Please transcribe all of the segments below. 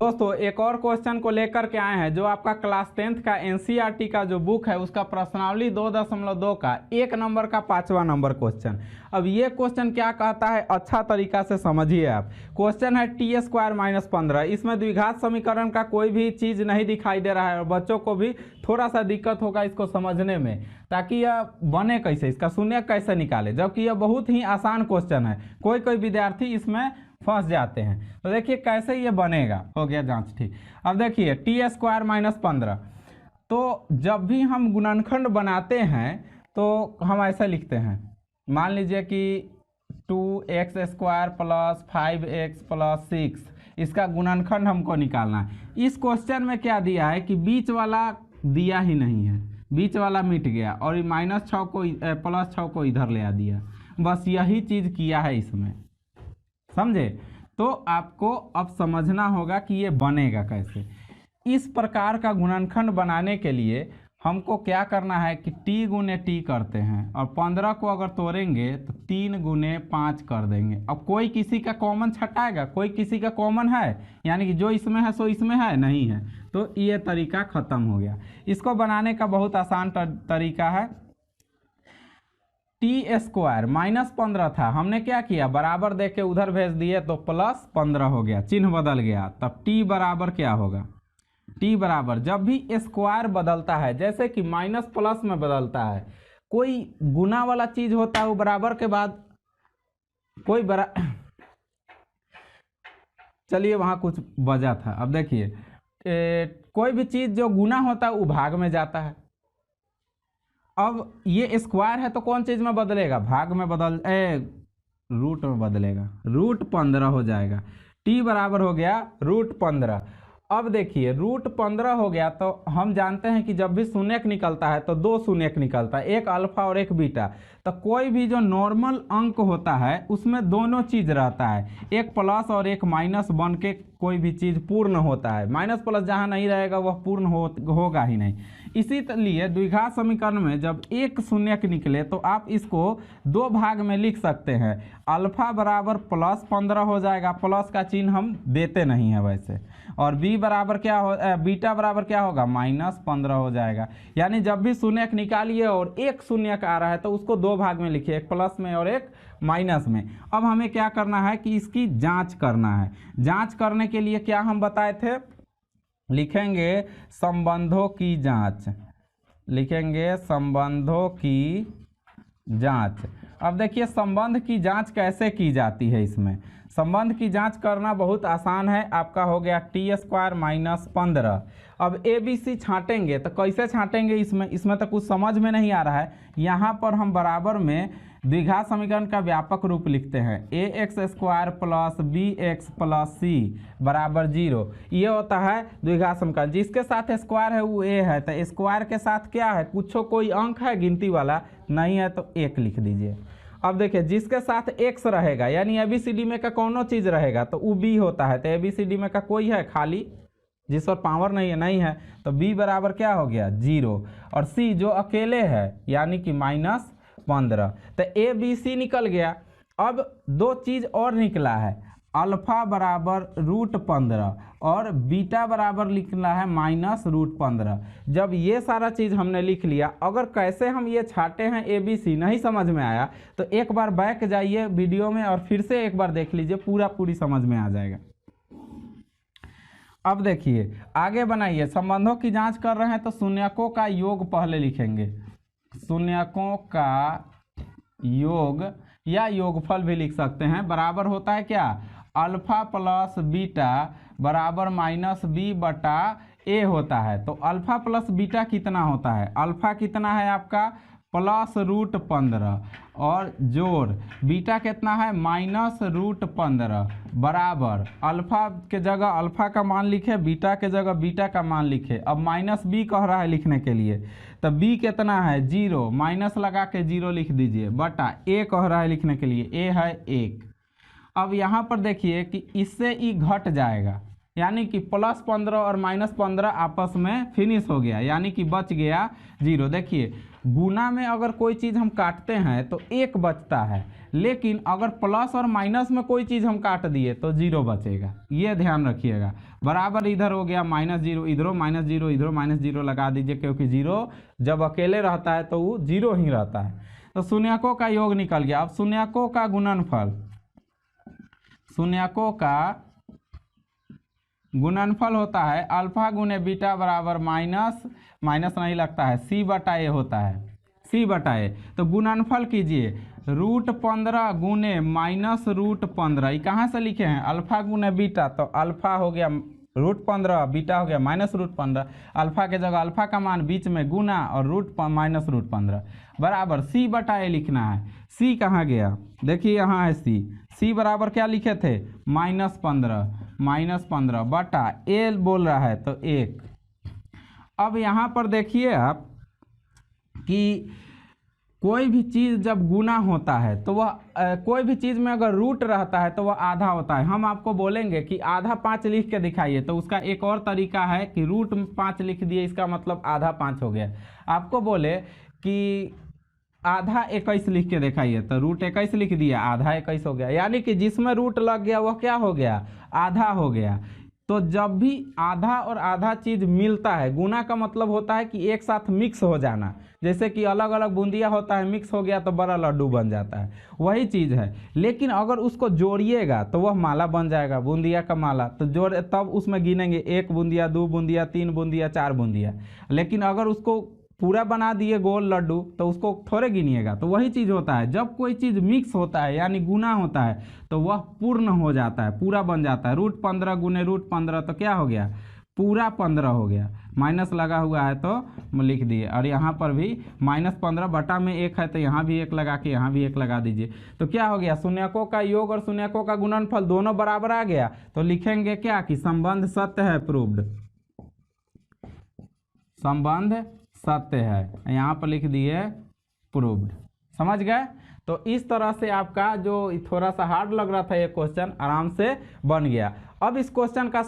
दोस्तों एक और क्वेश्चन को लेकर के आए हैं जो आपका क्लास 10th का एनसीईआरटी का जो बुक है उसका प्रश्नावली 2.2 का 1 नंबर का 5वां नंबर क्वेश्चन। अब ये क्वेश्चन क्या कहता है अच्छा तरीका से समझिए आप। क्वेश्चन है टी स्क्वायर माइनस 15। इसमें द्विघात समीकरण का कोई भी चीज़ नहीं दिखाई दे रहा है और बच्चों को भी थोड़ा सा दिक्कत होगा इसको समझने में, ताकि यह बने कैसे, इसका शून्य कैसे निकाले, जबकि यह बहुत ही आसान क्वेश्चन है। कोई कोई विद्यार्थी इसमें फंस जाते हैं। तो देखिए कैसे ये बनेगा। हो गया जांच, ठीक। अब देखिए टी स्क्वायर माइनस 15, तो जब भी हम गुणनखंड बनाते हैं तो हम ऐसा लिखते हैं, मान लीजिए कि 2x square plus 5x plus 6, इसका गुणनखंड हमको निकालना है। इस क्वेश्चन में क्या दिया है कि बीच वाला दिया ही नहीं है, बीच वाला मिट गया और -6 को +6 को इधर ले आ दिया, बस यही चीज़ किया है इसमें, समझे। तो आपको अब समझना होगा कि ये बनेगा कैसे। इस प्रकार का गुणनखंड बनाने के लिए हमको क्या करना है कि t गुने t करते हैं और 15 को अगर तोड़ेंगे तो 3 गुने 5 कर देंगे। अब कोई किसी का कॉमन छटाएगा, कोई किसी का कॉमन है, यानी कि जो इसमें है सो इसमें है नहीं है, तो ये तरीका ख़त्म हो गया। इसको बनाने का बहुत आसान तरीका है। टी स्क्वायर माइनस 15 था, हमने क्या किया बराबर दे के उधर भेज दिए तो प्लस 15 हो गया, चिन्ह बदल गया। तब टी बराबर क्या होगा, टी बराबर जब भी स्क्वायर बदलता है, जैसे कि माइनस प्लस में बदलता है, कोई गुना वाला चीज होता है वो बराबर के बाद कोई चलिए वहाँ कुछ वजह था। अब देखिए कोई भी चीज़ जो गुना होता है वो भाग में जाता है। अब ये स्क्वायर है तो कौन चीज़ में बदलेगा, भाग में रूट में बदलेगा, √15 हो जाएगा। टी बराबर हो गया √15। अब देखिए √15 हो गया तो हम जानते हैं कि जब भी शून्यक निकलता है तो 2 शून्यक निकलता है, एक अल्फा और एक बीटा। तो कोई भी जो नॉर्मल अंक होता है उसमें दोनों चीज़ रहता है, एक प्लस और एक माइनस बन के कोई भी चीज़ पूर्ण होता है। माइनस प्लस जहाँ नहीं रहेगा वह पूर्ण होगा ही नहीं। इसी लिए द्विघात समीकरण में जब एक शून्यक निकले तो आप इसको 2 भाग में लिख सकते हैं। अल्फा बराबर +15 हो जाएगा, प्लस का चिन्ह हम देते नहीं हैं वैसे, और बी बराबर क्या हो बीटा बराबर क्या होगा -15 हो जाएगा। यानी जब भी शून्यक निकालिए और एक शून्यक आ रहा है तो उसको 2 भाग में लिखिए, एक प्लस में और एक माइनस में। अब हमें क्या करना है कि इसकी जांच करना है। जांच करने के लिए क्या हम बताए थे, लिखेंगे संबंधों की जांच, लिखेंगे संबंधों की जांच। अब देखिए संबंध की जांच कैसे की जाती है। इसमें संबंध की जांच करना बहुत आसान है। आपका हो गया टी स्क्वायर माइनस 15। अब ए बी सी छांटेंगे तो कैसे छांटेंगे, इसमें तो कुछ समझ में नहीं आ रहा है। यहाँ पर हम बराबर में द्विघात समीकरण का व्यापक रूप लिखते हैं, ax square plus bx plus c बराबर 0। ये होता है द्विघात समीकरण। जिसके साथ स्क्वायर है वो a है, तो स्क्वायर के साथ क्या है, कुछ कोई अंक है गिनती वाला नहीं है तो 1 लिख दीजिए। अब देखिए जिसके साथ x रहेगा यानी ABCD में का कौनो चीज़ रहेगा तो वो b होता है, तो ABCD में का कोई है खाली जिस पर पावर नहीं है तो b बराबर क्या हो गया 0, और c जो अकेले है यानी कि -15। तो ए बी सी निकल गया। अब 2 चीज़ और निकला है, अल्फा बराबर √15 और बीटा बराबर लिखना है -√15। जब ये सारा चीज़ हमने लिख लिया, अगर कैसे हम ये छाटे हैं ए बी सी नहीं समझ में आया तो एक बार बैक जाइए वीडियो में और फिर से एक बार देख लीजिए, पूरी समझ में आ जाएगा। अब देखिए आगे बनाइए, संबंधों की जांच कर रहे हैं तो शून्यकों का योग पहले लिखेंगे, शून्यकों का योग या योगफल भी लिख सकते हैं। बराबर होता है क्या, अल्फा प्लस बीटा बराबर -b बटा a होता है। तो अल्फा प्लस बीटा कितना होता है, अल्फा कितना है आपका +√15 और जोड़ बीटा कितना है -√15 बराबर अल्फा के जगह अल्फा का मान लिखे, बीटा के जगह बीटा का मान लिखे। अब -b कह रहा है लिखने के लिए, तो b कितना है 0, माइनस लगा के 0 लिख दीजिए, बटा a कह रहा है लिखने के लिए, a है 1। अब यहाँ पर देखिए कि इससे ई घट जाएगा, यानी कि +15 और -15 आपस में फिनिश हो गया, यानी कि बच गया 0। देखिए गुना में अगर कोई चीज़ हम काटते हैं तो 1 बचता है, लेकिन अगर प्लस और माइनस में कोई चीज़ हम काट दिए तो 0 बचेगा। ये ध्यान रखिएगा। बराबर इधर हो गया -0, इधरों -0, इधरों -0 लगा दीजिए, क्योंकि 0 जब अकेले रहता है तो वो 0 ही रहता है। तो शून्यकों का योग निकल गया। अब शून्यकों का गुणनफल, शून्यकों का गुणनफल होता है अल्फा गुने बीटा बराबर माइनस नहीं लगता है, C/A होता है, C/A। तो गुणनफल कीजिए, √15 गुने -√15। ये कहाँ से लिखे हैं? अल्फा गुने बीटा, तो अल्फा हो गया √15, बीटा हो गया -√15। अल्फा के जगह अल्फा का मान बीच में गुना और -√15 बराबर C/A लिखना है। C कहाँ गया? देखिए यहाँ है C बराबर क्या लिखे थे? -15 बटा A बोल रहा है तो 1। अब यहाँ पर देखिए आप कि कोई भी चीज़ जब गुना होता है तो वह कोई भी चीज़ में अगर रूट रहता है तो वह आधा होता है। हम आपको बोलेंगे कि आधा 5 लिख के दिखाइए, तो उसका एक और तरीका है कि √5 लिख दिए, इसका मतलब आधा 5 हो गया। आपको बोले कि आधा 21 लिख के दिखाइए, तो √21 लिख दिया, आधा 21 हो गया। यानी कि जिसमें रूट लग गया वह क्या हो गया? आधा हो गया। तो जब भी आधा और आधा चीज़ मिलता है, गुना का मतलब होता है कि एक साथ मिक्स हो जाना। जैसे कि अलग अलग बूंदिया होता है, मिक्स हो गया तो बड़ा लड्डू बन जाता है, वही चीज़ है। लेकिन अगर उसको जोड़िएगा तो वह माला बन जाएगा, बूंदिया का माला। तो जोड़ तब उसमें गिनेंगे 1 बूंदिया, 2 बूंदिया, 3 बूंदिया, 4 बूंदिया। लेकिन अगर उसको पूरा बना दिए गोल लड्डू तो उसको थोड़े गिनिएगा। तो वही चीज़ होता है, जब कोई चीज़ मिक्स होता है यानी गुना होता है तो वह पूर्ण हो जाता है, पूरा बन जाता है। √15 गुने √15 तो क्या हो गया? पूरा 15 हो गया। माइनस लगा हुआ है तो लिख दिए, और यहाँ पर भी -15 बटा में 1 है तो यहाँ भी 1 लगा के यहाँ भी 1 लगा दीजिए। तो क्या हो गया? शून्यकों का योग और शून्यकों का गुणनफल दोनों बराबर आ गया। तो लिखेंगे क्या कि संबंध सत्य है, प्रूव्ड। संबंध सत्य है, यहाँ पर लिख दिए प्रूव्ड। समझ गए? तो इस तरह से आपका जो थोड़ा सा हार्ड लग रहा था ये क्वेश्चन आराम से बन गया। अब इस क्वेश्चन का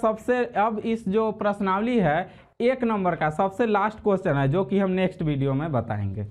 अब इस जो प्रश्नावली है 1 नंबर का सबसे लास्ट क्वेश्चन है, जो कि हम नेक्स्ट वीडियो में बताएंगे।